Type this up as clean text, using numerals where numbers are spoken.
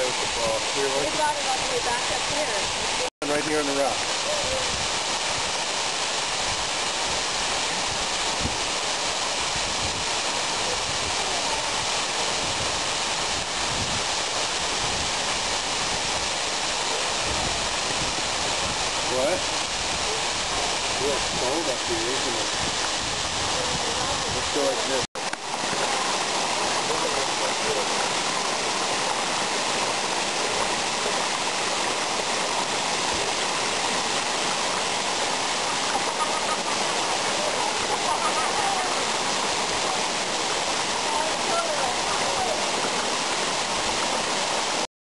waterfall. Here, They brought it all the way back up here. right here on the rock. What? Yeah, it's cold up here, isn't it? Let's go like this.